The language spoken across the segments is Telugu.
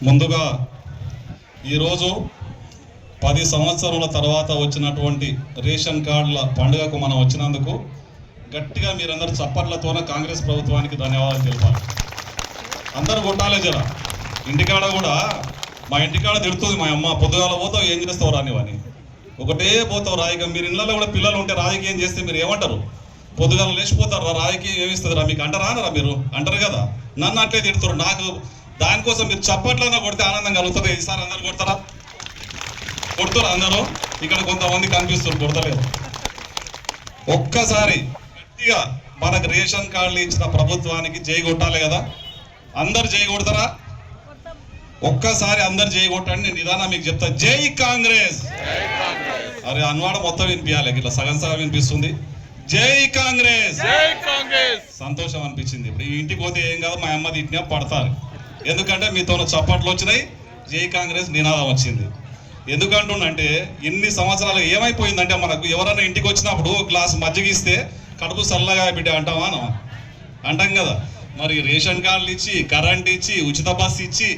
ముందుగా ఈరోజు 10 సంవత్సరాల తర్వాత వచ్చినటువంటి రేషన్ కార్డుల పండుగకు మనం వచ్చినందుకు గట్టిగా మీరందరూ చప్పట్లతోనే కాంగ్రెస్ ప్రభుత్వానికి ధన్యవాదాలు తెలిపాలి. అందరూ కొట్టాలే జర. ఇంటికాడ కూడా మా ఇంటికాడ తిడుతుంది మా అమ్మ, పొద్దుగాల పోతావు ఏం చేస్తావు రానివని, ఒకటే పోతావు రాజకీయం. మీరు ఇళ్ళలో కూడా పిల్లలు ఉంటే రాజకీయం చేస్తే మీరు ఏమంటారు? పొద్దుగాల లేచిపోతారు, రాజకీయం ఏమిస్తుంది రా మీకు అంటారా అనరా? మీరు అంటారు కదా. నన్ను అట్లే తిడుతారు. నాకు దానికోసం మీరు చప్పట్లన్నా కొడితే ఆనందం కలుగుతుంది. ఈసారి అందరు కొడతారా? కొడుతారా అందరూ? ఇక్కడ కొంతమంది కనిపిస్తారు కొడతలేదు. ఒక్కసారి గట్టిగా మనకు రేషన్ కార్డులు ఇచ్చిన ప్రభుత్వానికి జై కొట్టాలి కదా. అందరు జై కొడతారా? ఒక్కసారి అందరు జై కొట్టండి. నేను నిదానం మీకు చెప్తా. జై కాంగ్రెస్. అరే అన్వాడ మొత్తం వినిపించాలి, ఇట్లా సగం సగం వినిపిస్తుంది. జై కాంగ్రెస్. సంతోషం అనిపించింది. ఇప్పుడు ఈ ఇంటికి పోతే ఏం కాదు, మా అమ్మ తిట్టినా పడతారు. ఎందుకంటే మీతో చప్పట్లు వచ్చినాయి, జై కాంగ్రెస్ నినాదం వచ్చింది. ఎందుకంటుండంటే ఇన్ని సంవత్సరాలు ఏమైపోయిందంటే, మనకు ఎవరైనా ఇంటికి వచ్చినప్పుడు గ్లాస్ మజ్జిగ ఇస్తే కడుపు చల్లగా బిడ్డ అంటామా? అంటాం కదా. మరి రేషన్ కార్డులు ఇచ్చి, కరెంట్ ఇచ్చి, ఉచిత బస్సు ఇచ్చి,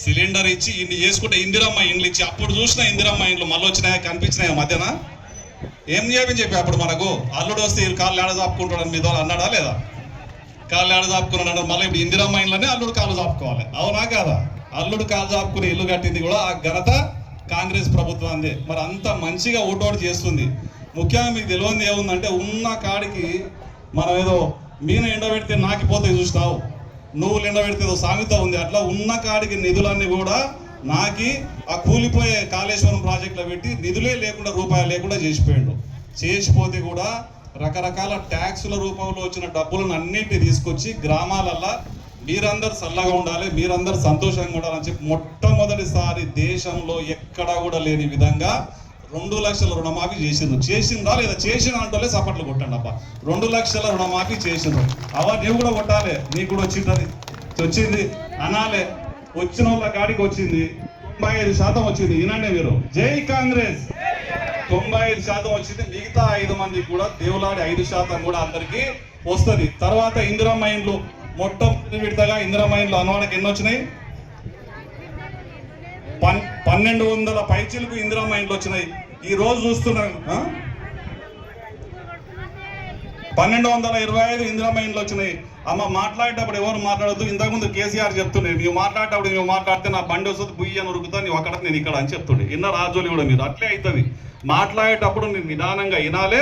సిలిండర్ ఇచ్చి, ఇన్ని చేసుకుంటే ఇందిరమ్మ ఇండ్లు ఇచ్చి, అప్పుడు చూసిన ఇందిరమ్మ ఇండ్లు మళ్ళీ వచ్చినాయా, కనిపించినాయా మధ్యన? ఏం చేయమని చెప్పి అప్పుడు మనకు అల్లుడు వస్తే కాళ్ళు ఏడ చాపుకుంటాడని మీతో అన్నాడా లేదా? కాళ్ళు ఏడ చాపుకున్నాడు అన్నారు. మళ్ళీ ఇప్పుడు ఇందిరమ్మ ఇండ్లనే అల్లుడు కాళ్ళు చాపుకోవాలి, అవునా కాదా? అల్లుడు కాళ్ళు చాపుకుని ఇల్లు కట్టింది కూడా ఆ ఘనత కాంగ్రెస్ ప్రభుత్వాన్ని. మరి అంత మంచిగా ఓటోడు చేస్తుంది. ముఖ్యంగా మీకు తెలియదు ఏముందంటే, ఉన్న కాడికి మనం ఏదో మీన ఎండబెడితే నాకిపోతాయి చూసినావు, నువ్వులు ఎండబెడితే ఏదో సామెత ఉంది. అట్లా ఉన్న కాడికి నిధులన్నీ కూడా నాకి ఆ కూలిపోయే కాళేశ్వరం ప్రాజెక్టులో పెట్టి నిధులే లేకుండా, రూపాయలు లేకుండా చేసిపోయాడు. చేసిపోతే కూడా రకరకాల ట్యాక్సుల రూపంలో వచ్చిన డబ్బులను అన్నింటినీ తీసుకొచ్చి గ్రామాలల్లో మీరందరూ చల్లగా ఉండాలి, మీరందరూ సంతోషంగా ఉండాలని చెప్పి మొట్టమొదటిసారి దేశంలో ఎక్కడా కూడా లేని విధంగా 2 లక్షల రుణమాఫీ చేసిండ్రు. చేసిందా లేదా? చేసిన అంటోలే చప్పట్లు కొట్టండి అబ్బా. 2 లక్షల రుణమాఫీ చేసిండ్రు. అవా నువ్వు కూడా కొట్టాలి, నీకు కూడా వచ్చింది అనాలే. వచ్చిన వాళ్ళ కాడికి వచ్చింది 95% వచ్చింది. వినండి మీరు, జై కాంగ్రెస్. 95% వచ్చింది. మిగతా 5 మందికి కూడా దేవులాడి 5% కూడా అందరికీ వస్తుంది. తర్వాత ఇందిరమ్మ ఇండ్లు మొట్టమొదటి విడతగా ఇందిరమ్మ ఇండ్లు అనవాడికి ఎన్ని వచ్చినాయి? 1200 పైచీలకు ఇందిరమ్మ ఇండ్లు వచ్చినాయి. ఈ రోజు చూస్తున్నాను 1225 ఇందిరమ్మ ఇండ్లు వచ్చినాయి. అమ్మ మాట్లాడేటప్పుడు ఎవరు మాట్లాడద్దు. ఇంతకుముందు కేసీఆర్ చెప్తున్నాయి, నువ్వు మాట్లాడేటప్పుడు నువ్వు మాట్లాడితే నా బండి వస్తుంది, బుయ్యి అని ఉరుకుతా, నువ్వు అక్కడ నేను ఇక్కడ అని చెప్తుండే. ఇన్న రాజోలి కూడా మీరు అట్లే అవుతుంది. మాట్లాడేటప్పుడు నేను నిదానంగా వినాలే.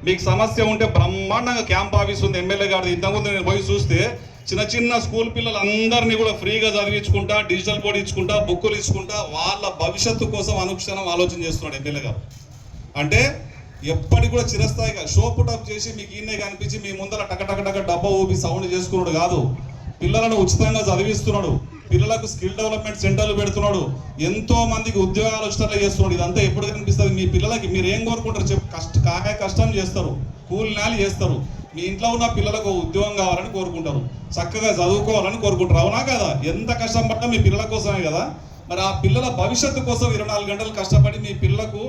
మీకు సమస్య ఉంటే బ్రహ్మాండంగా క్యాంప్ ఆఫీస్ ఉంది, ఎమ్మెల్యే గారు. ఇంతకుముందు నేను పోయి చూస్తే చిన్న స్కూల్ పిల్లలందరినీ కూడా ఫ్రీగా చదివించుకుంటా, డిజిటల్ బోర్డు ఇచ్చుకుంటా, బుక్కులు ఇచ్చుకుంటా, వాళ్ళ భవిష్యత్తు కోసం అనుక్షణం ఆలోచన చేస్తున్నాడు ఎమ్మెల్యే గారు. అంటే ఎప్పటికి కూడా చిరస్థాయిగా షో పుటప్ చేసి మీకు ఈయనే కనిపించి మీ ముందర టక డబ్బా ఊపి సౌండ్ చేసుకున్నాడు కాదు. పిల్లలను ఉచితంగా చదివిస్తున్నాడు, పిల్లలకు స్కిల్ డెవలప్మెంట్ సెంటర్లు పెడుతున్నాడు, ఎంతో మందికి ఉద్యోగాలు వచ్చేటట్లు చేస్తున్నాడు. ఇదంతా ఎప్పుడు కనిపిస్తుంది? మీ పిల్లలకి మీరు ఏం కోరుకుంటారు చెప్పు? కష్టం చేస్తారు, కూలినాలు చేస్తారు. మీ ఇంట్లో ఉన్న పిల్లలకు ఉద్యోగం కావాలని కోరుకుంటారు, చక్కగా చదువుకోవాలని కోరుకుంటారు, అవునా కదా? ఎంత కష్టం పడ్డా మీ పిల్లల కోసమే కదా. మరి ఆ పిల్లల భవిష్యత్తు కోసం 24 గంటలు కష్టపడి మీ పిల్లలకు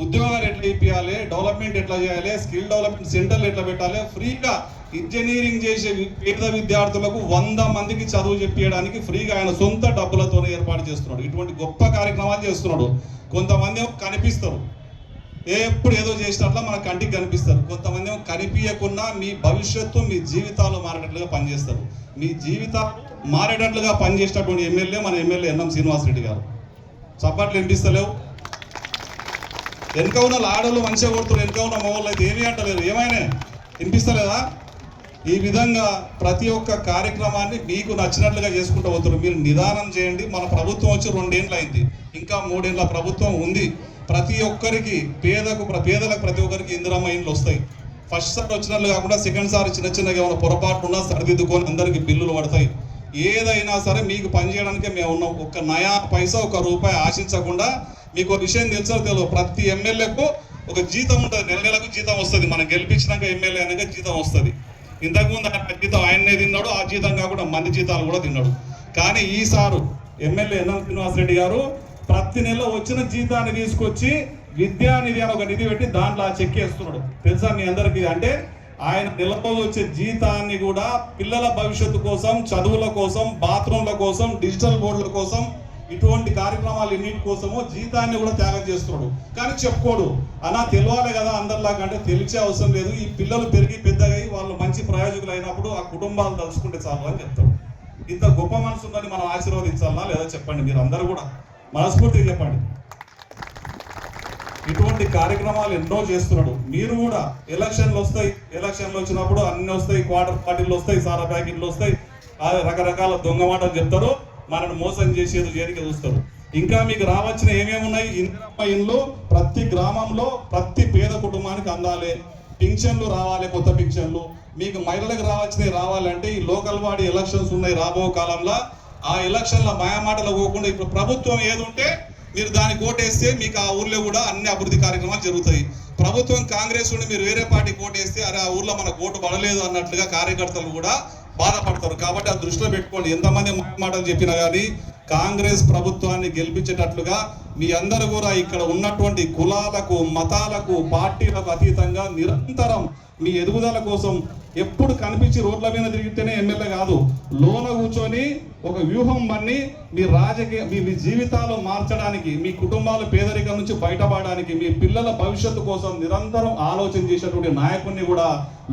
ఉద్యోగాలు ఎట్లా ఇప్పించాలి, డెవలప్మెంట్ ఎట్లా చేయాలి, స్కిల్ డెవలప్మెంట్ సెంటర్లు ఎట్లా పెట్టాలి, ఫ్రీగా ఇంజనీరింగ్ చేసే పేద విద్యార్థులకు 100 మందికి చదువు చెప్పేయడానికి ఫ్రీగా ఆయన సొంత డబ్బులతో ఏర్పాటు చేస్తున్నాడు. ఇటువంటి గొప్ప కార్యక్రమాలు చేస్తున్నాడు. కొంతమంది కనిపిస్తారు, ఎప్పుడు ఏదో చేసినట్లా మన కంటికి కనిపిస్తారు. కొంతమంది కనిపించకుండా మీ భవిష్యత్తు, మీ జీవితాలు మారేటట్లుగా పనిచేస్తారు. మీ జీవితాలు మారేటట్లుగా పనిచేసేటటువంటి ఎమ్మెల్యే మన ఎమ్మెల్యే ఎన్ఎం శ్రీనివాసరెడ్డి గారు. చప్పట్లు వినిపిస్తలేవు? వెనక ఉన్న ఆడవాళ్ళు మంచిగా కొడుతున్నారు, వెనక ఉన్న మగవాళ్ళు అయితే ఏమీ అంటలేరు. ఏమైనా వినిపిస్తలేదా? ఈ విధంగా ప్రతి ఒక్క కార్యక్రమాన్ని మీకు నచ్చినట్లుగా చేసుకుంటూ పోతున్నారు. మీరు నిదానం చేయండి. మన ప్రభుత్వం వచ్చి 2 ఏళ్ళు అయింది, ఇంకా 3 ఏళ్ళ ప్రభుత్వం ఉంది. ప్రతి ఒక్కరికి పేదలకు ప్రతి ఒక్కరికి ఇందిరమ్మ ఇండ్లు వస్తాయి. ఫస్ట్ సారి వచ్చినట్లు కాకుండా సెకండ్ సారి చిన్నగా ఏమైనా పొరపాటు ఉన్నా సరిదిద్దుకొని అందరికి బిల్లులు పడతాయి. ఏదైనా సరే మీకు పనిచేయడానికే మేము ఉన్నాం. ఒక్క నయా పైసా, ఒక్క రూపాయి ఆశించకుండా. మీకు విషయం తెలియదు, ప్రతి ఎమ్మెల్యేకు ఒక జీతం ఉంటుంది, నెలకు జీతం వస్తుంది. మనం గెలిపించినాక ఎమ్మెల్యే అనగా జీతం వస్తుంది. ఇంతకుముందు ఆయన జీతం ఆయన్నే తిన్నాడు, ఆ జీతం కాకుండా మంది జీతాలు కూడా తిన్నాడు. కానీ ఈసారి ఎమ్మెల్యే ఎన్ఎం శ్రీనివాసరెడ్డి గారు ప్రతి నెల వచ్చిన జీతాన్ని తీసుకొచ్చి విద్యానిధి అని ఒక నిధి పెట్టి దాంట్లో ఆ చెక్ వేస్తున్నాడు. తెలుసా మీ అందరికీ? అంటే ఆయన నెలతో వచ్చే జీతాన్ని కూడా పిల్లల భవిష్యత్తు కోసం, చదువుల కోసం, బాత్రూంల కోసం, డిజిటల్ బోర్డుల కోసం ఇటువంటి కార్యక్రమాలు ఎన్నిటి కోసమో జీతాన్ని కూడా త్యాగం చేస్తున్నాడు. కానీ చెప్పుకోడు, అన్నా తెలియాలి కదా అందరిలాగా, అంటే తెలిసే అవసరం లేదు. ఈ పిల్లలు పెరిగి పెద్దగా వాళ్ళు మంచి ప్రయోజకులు అయినప్పుడు ఆ కుటుంబాలు తలుచుకుంటే చాలు అని చెప్తాడు. ఇంత గొప్ప మనసు ఉందని మనం ఆశీర్వదించాలా లేదా చెప్పండి, మీరు అందరూ కూడా మనస్ఫూర్తిగా చెప్పండి. ఇటువంటి కార్యక్రమాలు ఎన్నో చేస్తున్నాడు. మీరు కూడా ఎలక్షన్లు వస్తాయి, ఎలక్షన్లు వచ్చినప్పుడు అన్ని వస్తాయి, క్వార్టర్ పార్టీలు వస్తాయి, సారా ప్యాకెట్లు వస్తాయి, రకరకాల దొంగ మాటలు చెప్తారు, మనల్ని మోసం చేసేది చేయడానికి చూస్తారు. ఇంకా మీకు రావాల్సిన ఏమేమి ఉన్నాయి, ఇందిరమ్మ ఇండ్లు ప్రతి గ్రామంలో ప్రతి పేద కుటుంబానికి అందాలి, పింఛన్లు రావాలి, కొత్త పింఛన్లు. మీకు మహిళలకు రావాల్సినవి రావాలంటే ఈ లోకల్ బాడీ ఎలక్షన్స్ ఉన్నాయి రాబో కాలంలో, ఆ ఎలక్షన్ల మాయమాటలు పోకుండా ఇప్పుడు ప్రభుత్వం ఏది ఉంటే మీరు దానికి ఓటేస్తే మీకు ఆ ఊర్లో కూడా అన్ని అభివృద్ధి కార్యక్రమాలు జరుగుతాయి. ప్రభుత్వం కాంగ్రెస్ ఉండి మీరు వేరే పార్టీకి ఓటేస్తే అరే ఆ ఊర్లో మనకు ఓటు పడలేదు అన్నట్లుగా కార్యకర్తలు కూడా బాధపడతారు. కాబట్టి అది దృష్టిలో పెట్టుకోండి. ఎంతమంది మాటలు చెప్పినా కానీ కాంగ్రెస్ ప్రభుత్వాన్ని గెలిపించేటట్లుగా మీ అందరూ కూడా ఇక్కడ ఉన్నటువంటి కులాలకు, మతాలకు, పార్టీలకు అతీతంగా నిరంతరం మీ ఎదుగుదల కోసం ఎప్పుడు కనిపించి రోడ్ల మీద తిరిగితేనే ఎమ్మెల్యే కాదు, లోన కూర్చొని ఒక వ్యూహం పన్ని మీ రాజకీయ మీ జీవితాలు మార్చడానికి, మీ కుటుంబాల పేదరికం నుంచి బయటపడడానికి, మీ పిల్లల భవిష్యత్తు కోసం నిరంతరం ఆలోచన చేసేటువంటి నాయకుడిని కూడా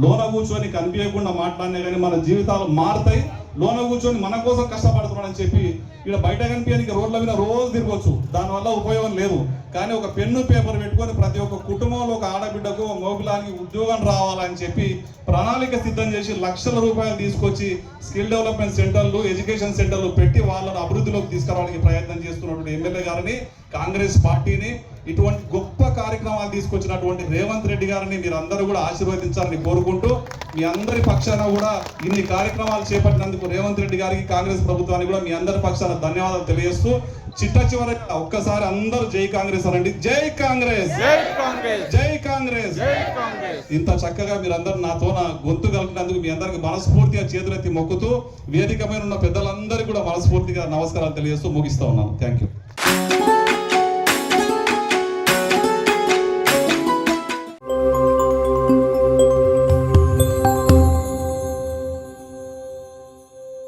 లోన కూర్చొని కనిపించకుండా మాట్లాడినా కానీ మన జీవితాలు మారుతాయి. లోన కూర్చొని మన కోసం కష్టపడుతున్నాడని చెప్పి ఇక్కడ బయట కనిపించడానికి రోడ్ల మీద రోజు తిరగవచ్చు, దానివల్ల ఉపయోగం లేదు. కానీ ఒక పెన్ను పేపర్ పెట్టుకొని ప్రతి ఒక్క కుటుంబంలో ఒక ఆడబిడ్డకు, మోపిలానికి ఉద్యోగం రావాలని చెప్పి ప్రణాళిక సిద్ధం చేసి లక్షల రూపాయలు తీసుకొచ్చి స్కిల్ డెవలప్మెంట్ సెంటర్లు, ఎడ్యుకేషన్ సెంటర్లు పెట్టి వాళ్ళను అభివృద్ధిలోకి తీసుకురావడానికి ప్రయత్నం చేస్తున్నటువంటి ఎమ్మెల్యే గారిని, కాంగ్రెస్ పార్టీని, ఇటువంటి గొప్ప కార్యక్రమాలు తీసుకొచ్చినటువంటి రేవంత్ రెడ్డి గారిని మీరు అందరూ కూడా ఆశీర్వదించాలని కోరుకుంటూ, మీ అందరి పక్షాన కూడా ఇన్ని కార్యక్రమాలు చేపట్టినందుకు రేవంత్ రెడ్డి గారికి, కాంగ్రెస్ ప్రభుత్వానికి కూడా మీ అందరి పక్షాన ధన్యవాదాలు తెలియజేస్తూ, చిట్ట చివరి ఒక్కసారి అందరూ జై కాంగ్రెస్ అనండి. జై కాంగ్రెస్, జై కాంగ్రెస్, జై కాంగ్రెస్, జై కాంగ్రెస్. ఇంత చక్కగా మీరందరూ నాతో నా గొంతు కలిపినందుకు మీ అందరికి మనస్ఫూర్తిగా చేతులెత్తి మొక్కుతూ, వేదిక మీద ఉన్న పెద్దలందరికీ కూడా మనస్ఫూర్తిగా నమస్కారాలు తెలియజేస్తూ ముగిస్తా ఉన్నాను. Thank you.